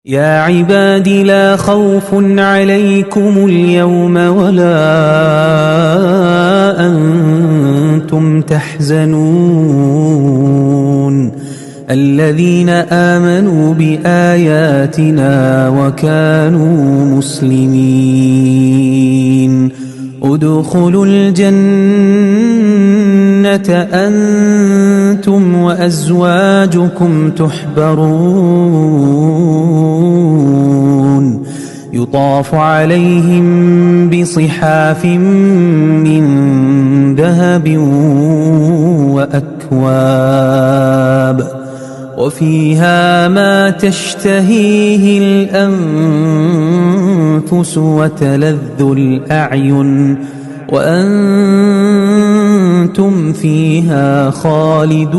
يا عباد لا خوف عليكم اليوم ولا أنتم تحزنون الذين آمنوا بآياتنا وكانوا مسلمين ادخلوا الجنة أنتم وأزواجكم تحبرون يطاف عليهم بصحاف من ذهب وأكواب وفيها ما تشتهيه الأنفس وتلذ الأعين وأنتم فيها خالدون